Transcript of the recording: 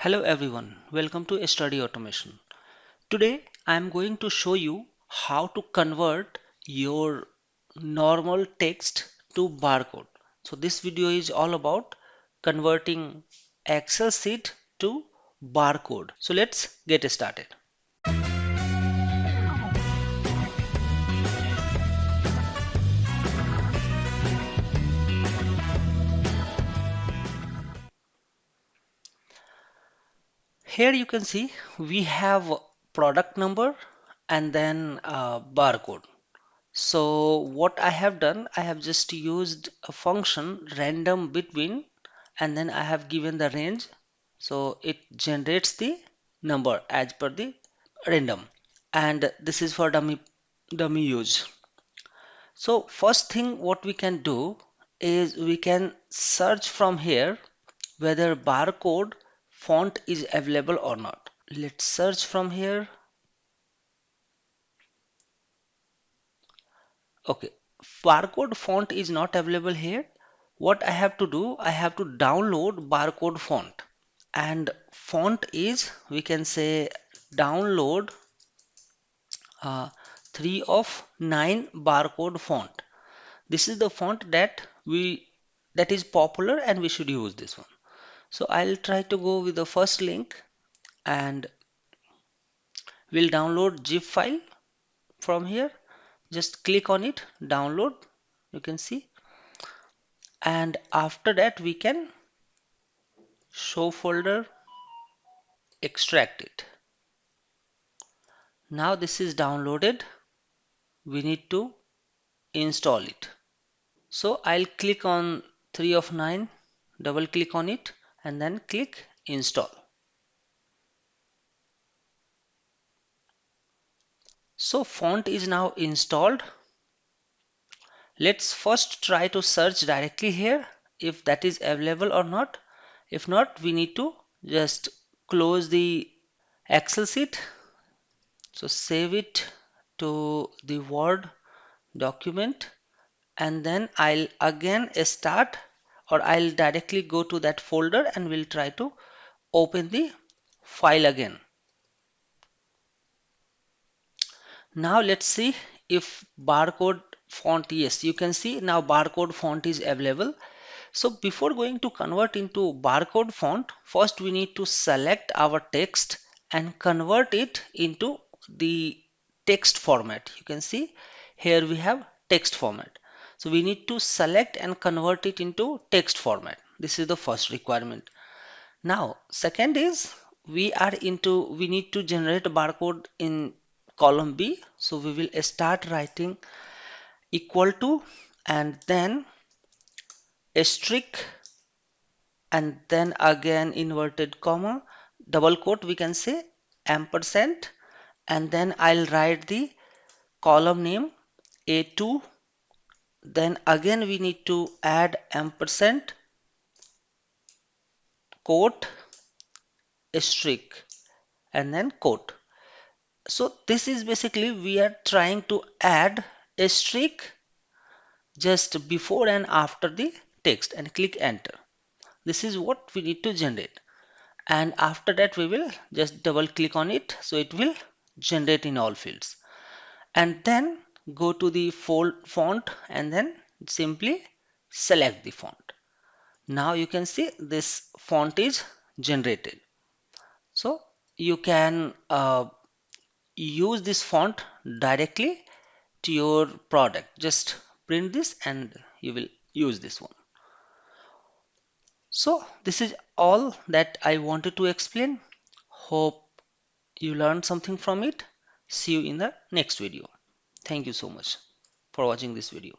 Hello everyone, welcome to Study Automation. Today I am going to show you how to convert your normal text to barcode. So this video is all about converting Excel sheet to barcode. So let's get started. Here you can see we have product number and then barcode. So what I have done, I have just used a function random between and then I have given the range. So it generates the number as per the random. And this is for dummy use. So first thing what we can do is we can search from here whether barcode font is available or not. Let's search from here. Okay, barcode font is not available here. What I have to do, I have to download barcode font, and font is, we can say, download 3 of 9 barcode font. This is the font that is popular and we should use this one. So I'll try to go with the first link and we'll download zip file from here. Just click on it, download, you can see, and after that we can show folder, extract it. Now this is downloaded, we need to install it. So I'll click on 3 of 9, double click on it and then click install. So font is now installed. Let's first try to search directly here if that is available or not. If not, we need to just close the Excel sheet. So save it to the Word document and then I'll again start, or I'll directly go to that folder and we'll try to open the file again. Now let's see if barcode font, yes, you can see now barcode font is available. So before going to convert into barcode font, first we need to select our text and convert it into the text format. You can see here we have text format. So we need to select and convert it into text format. This is the first requirement. Now, second is we need to generate a barcode in column B. So we will start writing equal to and then asterisk and then again inverted comma, double quote, we can say ampersand, and then I'll write the column name A2. Then again we need to add ampersand, quote, asterisk, and then quote. So this is basically we are trying to add asterisk just before and after the text and click enter. This is what we need to generate. And after that we will just double click on it so it will generate in all fields, and then go to the font and then simply select the font. Now you can see this font is generated. So you can use this font directly to your product. Just print this and you will use this one. So this is all that I wanted to explain. Hope you learned something from it. See you in the next video. Thank you so much for watching this video.